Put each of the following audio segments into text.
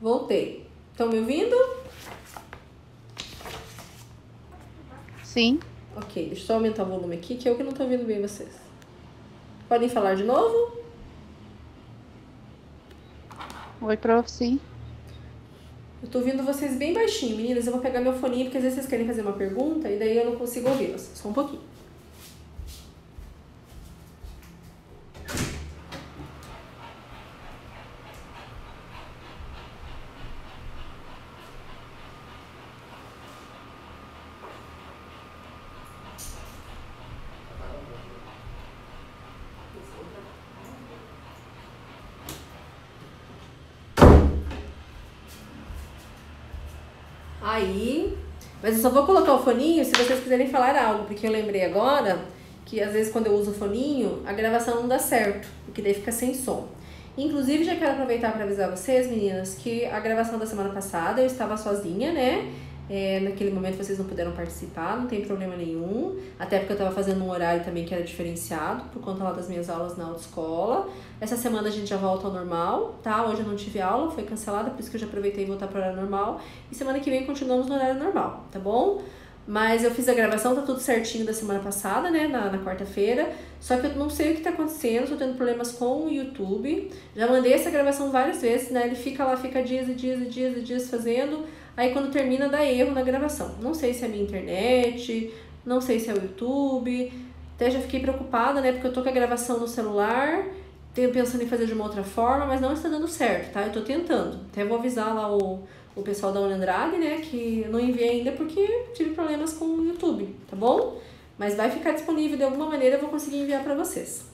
Voltei. Estão me ouvindo? Sim. Ok, deixa eu só aumentar o volume aqui, que eu que não tô ouvindo bem vocês. Podem falar de novo? Oi, prof, sim. Eu tô ouvindo vocês bem baixinho, meninas. Eu vou pegar meu foninho, porque às vezes vocês querem fazer uma pergunta e daí eu não consigo ouvi-las. Só um pouquinho. Aí, mas eu só vou colocar o foninho se vocês quiserem falar algo, porque eu lembrei agora que às vezes quando eu uso o foninho, a gravação não dá certo, porque daí fica sem som. Inclusive, já quero aproveitar para avisar vocês, meninas, que a gravação da semana passada eu estava sozinha, né? Naquele momento vocês não puderam participar, não tem problema nenhum. Até porque eu estava fazendo um horário também que era diferenciado, por conta lá das minhas aulas na autoescola. Essa semana a gente já volta ao normal, tá? Hoje eu não tive aula, foi cancelada, por isso que eu já aproveitei e voltar para o horário normal. E semana que vem continuamos no horário normal, tá bom? Mas eu fiz a gravação, tá tudo certinho da semana passada, né, na quarta-feira. Só que eu não sei o que tá acontecendo, tô tendo problemas com o YouTube. Já mandei essa gravação várias vezes, né, ele fica lá, fica dias e dias e dias e dias fazendo. Aí quando termina dá erro na gravação. Não sei se é a minha internet, não sei se é o YouTube. Até já fiquei preocupada, né, porque eu tô com a gravação no celular, tenho pensando em fazer de uma outra forma, mas não está dando certo, tá? Eu tô tentando. Até vou avisar lá o pessoal da Andrade, né, que eu não enviei ainda porque tive problemas com o YouTube, tá bom? Mas vai ficar disponível de alguma maneira, eu vou conseguir enviar para vocês.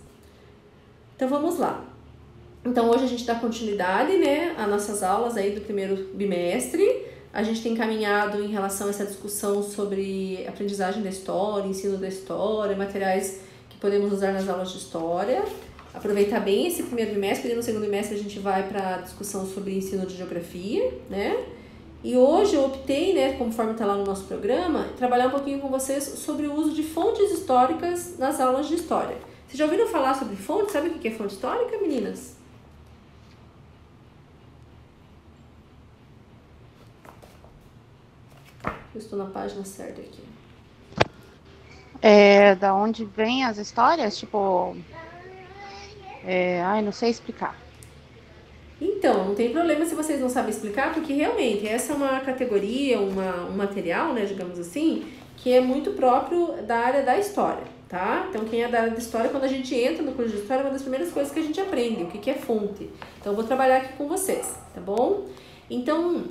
Então vamos lá. Então hoje a gente dá continuidade, né, às nossas aulas aí do primeiro bimestre. A gente tem caminhado em relação a essa discussão sobre aprendizagem da história, ensino da história, materiais que podemos usar nas aulas de história. Aproveitar bem esse primeiro bimestre, e no segundo bimestre a gente vai para a discussão sobre ensino de geografia, né? E hoje eu optei, né, conforme está lá no nosso programa, trabalhar um pouquinho com vocês sobre o uso de fontes históricas nas aulas de história. Vocês já ouviram falar sobre fonte? Sabe o que é fonte histórica, meninas? Eu estou na página certa aqui. Da onde vêm as histórias? Tipo, não sei explicar. Então, não tem problema se vocês não sabem explicar, porque realmente essa é uma categoria, um material, né, digamos assim, que é muito próprio da área da história, tá? Então, quem é da área da história, quando a gente entra no curso de história, é uma das primeiras coisas que a gente aprende, o que é fonte. Então, eu vou trabalhar aqui com vocês, tá bom? Então,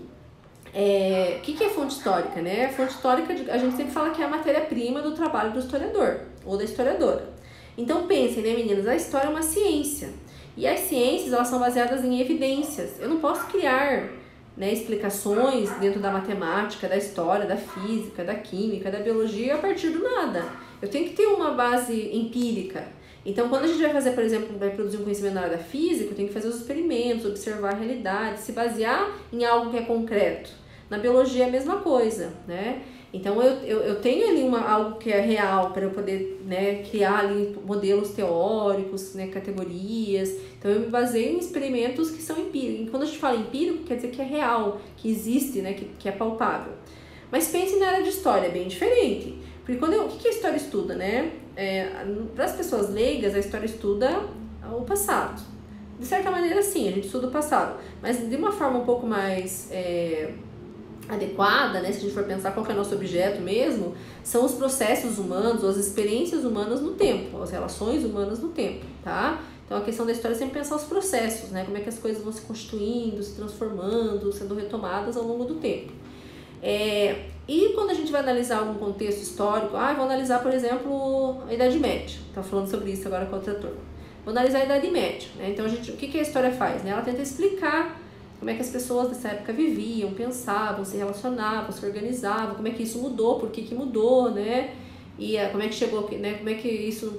o que é fonte histórica, né? Fonte histórica, a gente sempre fala que é a matéria-prima do trabalho do historiador ou da historiadora. Então, pensem, né, meninas? A história é uma ciência. E as ciências, elas são baseadas em evidências. Eu não posso criar, né, explicações dentro da matemática, da história, da física, da química, da biologia a partir do nada. Eu tenho que ter uma base empírica. Então, quando a gente vai fazer, por exemplo, vai produzir um conhecimento na área da física, eu tenho que fazer os experimentos, observar a realidade, se basear em algo que é concreto. Na biologia é a mesma coisa, né? Então, eu tenho ali algo que é real para eu poder, né, criar ali modelos teóricos, né, categorias. Então, eu me baseio em experimentos que são empíricos. E quando a gente fala empírico, quer dizer que é real, que existe, né, que é palpável. Mas pense na área de história, é bem diferente. Porque o que a história estuda, né? Para as pessoas leigas, a história estuda o passado. De certa maneira, sim, a gente estuda o passado. Mas de uma forma um pouco mais adequada, né, se a gente for pensar qual que é o nosso objeto mesmo, são os processos humanos, as experiências humanas no tempo, as relações humanas no tempo, tá? Então a questão da história é sempre pensar os processos, né, como é que as coisas vão se constituindo, se transformando, sendo retomadas ao longo do tempo. E quando a gente vai analisar algum contexto histórico, vou analisar, por exemplo, a Idade Média, tá falando sobre isso agora com a outra turma. Vou analisar a Idade Média, né? Então o que a história faz, né? Ela tenta explicar como é que as pessoas dessa época viviam, pensavam, se relacionavam, se organizavam, como é que isso mudou, por que mudou, né? E como é que chegou, né?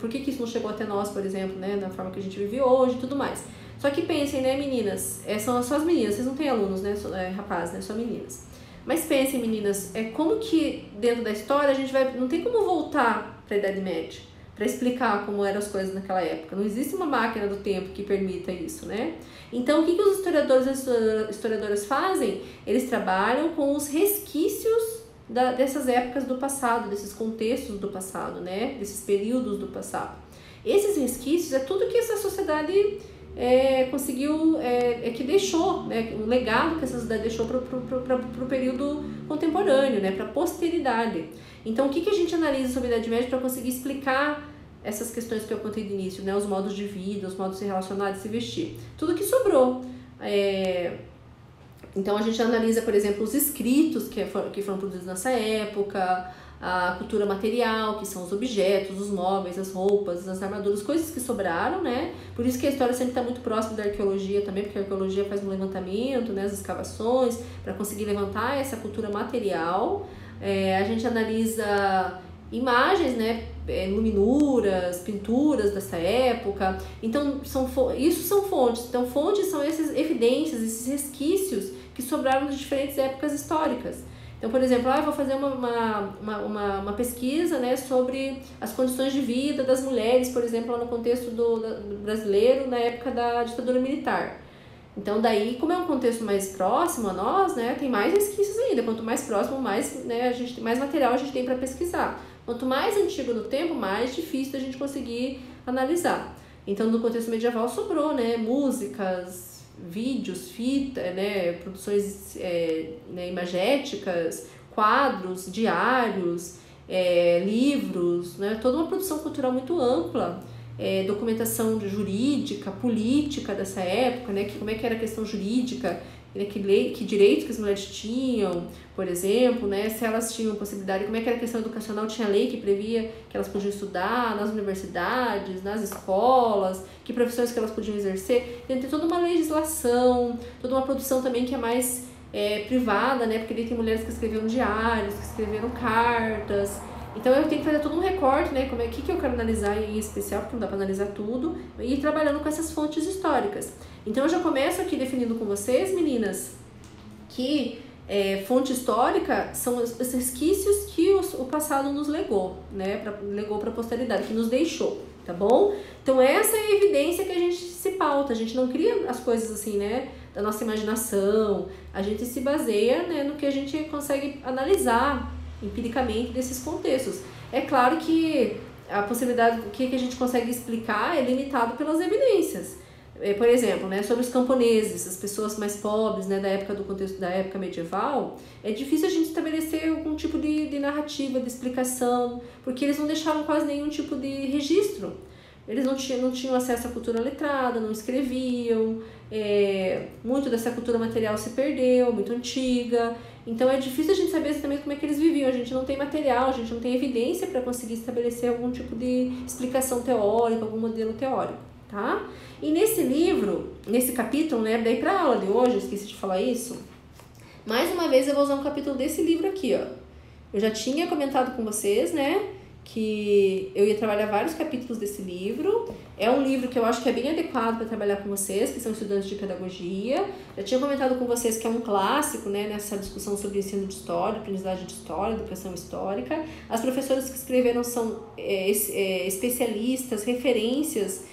Por que isso não chegou até nós, por exemplo, né? Na forma que a gente vive hoje e tudo mais. Só que pensem, né, meninas? São só as meninas, vocês não têm alunos, né? Rapazes, né? Só meninas. Mas pensem, meninas, como que dentro da história a gente não tem como voltar para a Idade Média, para explicar como eram as coisas naquela época. Não existe uma máquina do tempo que permita isso, né? Então, o que os historiadores e historiadoras fazem? Eles trabalham com os resquícios dessas épocas do passado, desses contextos do passado, né? Desses períodos do passado. Esses resquícios é tudo que essa sociedade conseguiu, que deixou, né? O legado que essa sociedade deixou para o período contemporâneo, né? Para a posteridade. Então, o que a gente analisa sobre a Idade Média para conseguir explicar essas questões que eu contei de início, né? Os modos de vida, os modos de se relacionar, de se vestir. Tudo que sobrou. Então, a gente analisa, por exemplo, os escritos que foram produzidos nessa época, a cultura material, que são os objetos, os móveis, as roupas, as armaduras, coisas que sobraram, né? Por isso que a história sempre está muito próxima da arqueologia também, porque a arqueologia faz um levantamento, né? As escavações, para conseguir levantar essa cultura material. A gente analisa imagens, né? Luminuras, pinturas dessa época. Então, isso são fontes. Então, fontes são essas evidências, esses resquícios que sobraram de diferentes épocas históricas. Então, por exemplo, eu vou fazer uma pesquisa, né, sobre as condições de vida das mulheres, por exemplo, lá no contexto do brasileiro, na época da ditadura militar. Então, daí, como é um contexto mais próximo a nós, né, tem mais resquícios ainda. Quanto mais próximo, mais, né, mais material a gente tem para pesquisar. Quanto mais antigo no tempo, mais difícil da gente conseguir analisar. Então, no contexto medieval sobrou, né, músicas, vídeos, fita, né, produções né, imagéticas, quadros, diários, livros, né, toda uma produção cultural muito ampla, documentação jurídica, política dessa época, né, como é que era a questão jurídica, né, que direitos que as mulheres tinham, por exemplo, né, se elas tinham possibilidade, como é que era a questão educacional, tinha lei que previa que elas podiam estudar nas universidades, nas escolas, que profissões que elas podiam exercer. Tem toda uma legislação, toda uma produção também que é mais privada, né, porque tem mulheres que escreveram diários, que escreveram cartas. Então eu tenho que fazer todo um recorte, né, o que eu quero analisar em especial, porque não dá para analisar tudo, e ir trabalhando com essas fontes históricas. Então eu já começo aqui definindo com vocês, meninas, que fonte histórica são os resquícios que o passado nos legou, né, legou para a posteridade, que nos deixou, tá bom? Então essa é a evidência que a gente se pauta, a gente não cria as coisas assim, né, da nossa imaginação, a gente se baseia, né, no que a gente consegue analisar empiricamente desses contextos. É claro que a possibilidade, o que a gente consegue explicar é limitado pelas evidências. Por exemplo, né, sobre os camponeses, as pessoas mais pobres, né, da época do contexto da época medieval, é difícil a gente estabelecer algum tipo de narrativa, de explicação, porque eles não deixaram quase nenhum tipo de registro. Eles não tinham acesso à cultura letrada, não escreviam, muito dessa cultura material se perdeu, muito antiga. Então é difícil a gente saber exatamente como é que eles viviam, a gente não tem material, a gente não tem evidência para conseguir estabelecer algum tipo de explicação teórica, algum modelo teórico, tá? E nesse livro, nesse capítulo, né, daí para a aula de hoje, eu esqueci de falar isso, mais uma vez eu vou usar um capítulo desse livro aqui, ó. Eu já tinha comentado com vocês, né, que eu ia trabalhar vários capítulos desse livro. É um livro que eu acho que é bem adequado para trabalhar com vocês, que são estudantes de pedagogia. Já tinha comentado com vocês que é um clássico, né, nessa discussão sobre ensino de história, aprendizagem de história, educação histórica. As professoras que escreveram são especialistas, referências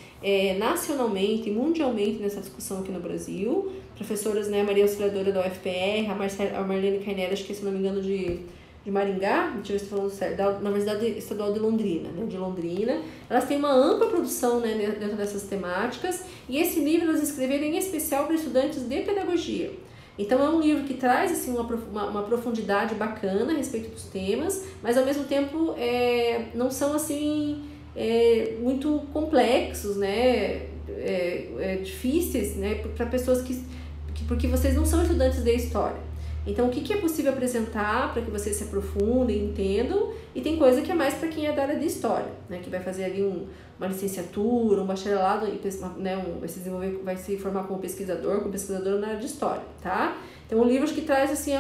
nacionalmente e mundialmente nessa discussão aqui no Brasil. Professoras, né, Maria Auxiliadora da UFPR, a Marlene Cainera, acho que se não me engano de Maringá, deixa eu ver se estou falando certo, da Universidade Estadual de Londrina, né, de Londrina. Elas têm uma ampla produção, né, dentro dessas temáticas, e esse livro elas escreveram em especial para estudantes de pedagogia. Então é um livro que traz assim, uma profundidade bacana a respeito dos temas, mas ao mesmo tempo não são assim muito complexos, né, difíceis, né, para pessoas porque vocês não são estudantes de história. Então, o que é possível apresentar para que vocês se aprofundem, entendam, e tem coisa que é mais para quem é da área de história, né, que vai fazer ali uma licenciatura, um bacharelado, né, vai se formar como pesquisador na área de história, tá? Então, o livro acho que traz assim,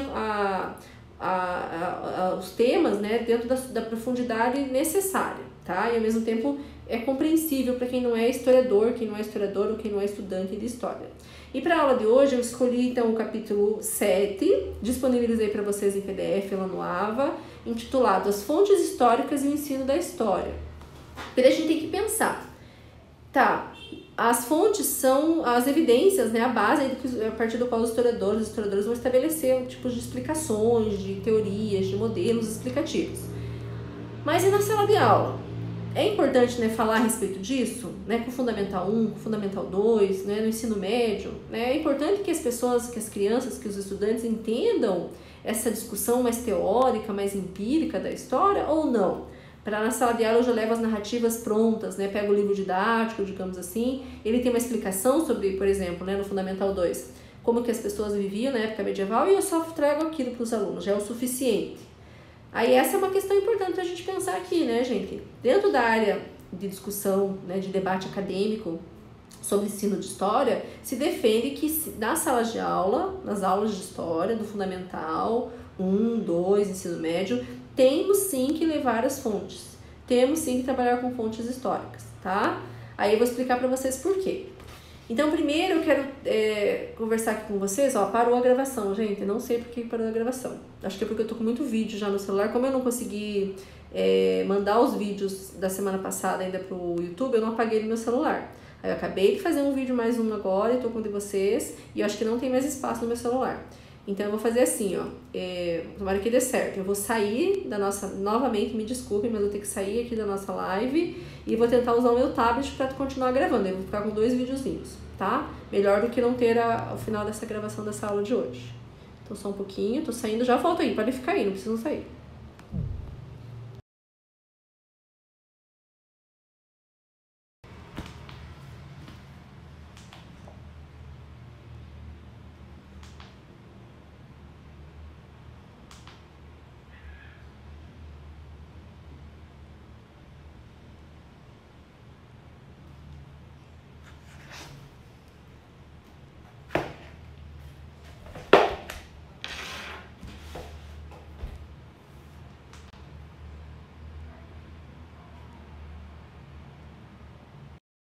os temas, né, dentro da profundidade necessária, tá? E ao mesmo tempo é compreensível para quem não é historiador ou quem não é estudante de história. E para a aula de hoje eu escolhi então o capítulo 7, disponibilizei para vocês em PDF lá no AVA, intitulado As Fontes Históricas e o Ensino da História. Porque daí a gente tem que pensar, tá, as fontes são as evidências, né, a base a partir do qual os historiadores vão estabelecer tipos de explicações, de teorias, de modelos explicativos. Mas e na sala de aula? É importante, né, falar a respeito disso, né, com o Fundamental 1, com o Fundamental 2, né, no ensino médio. Né, é importante que as pessoas, que as crianças, que os estudantes entendam essa discussão mais teórica, mais empírica da história ou não? Para na sala de aula eu já levo as narrativas prontas, né, pego o livro didático, digamos assim, ele tem uma explicação sobre, por exemplo, né, no Fundamental 2, como que as pessoas viviam na época medieval e eu só trago aquilo para os alunos, já é o suficiente. Aí essa é uma questão importante para a gente pensar aqui, né, gente? Dentro da área de discussão, né, de debate acadêmico sobre ensino de história, se defende que nas salas de aula, nas aulas de história, do Fundamental 1, 2, ensino médio, temos sim que levar as fontes. Temos sim que trabalhar com fontes históricas, tá? Aí eu vou explicar para vocês por quê. Então, primeiro eu quero conversar aqui com vocês, ó, parou a gravação, gente, não sei por que parou a gravação. Acho que é porque eu tô com muito vídeo já no celular, como eu não consegui mandar os vídeos da semana passada ainda pro YouTube, eu não apaguei no meu celular. Aí eu acabei de fazer um vídeo mais um agora, eu tô com um de vocês, e eu acho que não tem mais espaço no meu celular. Então eu vou fazer assim, ó, tomara que dê certo, eu vou sair da nossa, novamente, me desculpem, mas eu vou ter que sair aqui da nossa live e vou tentar usar o meu tablet para continuar gravando, eu vou ficar com 2 videozinhos, tá? Melhor do que não ter o final dessa gravação dessa aula de hoje. Então só um pouquinho, tô saindo, já volto aí, pode ficar aí, não precisam sair.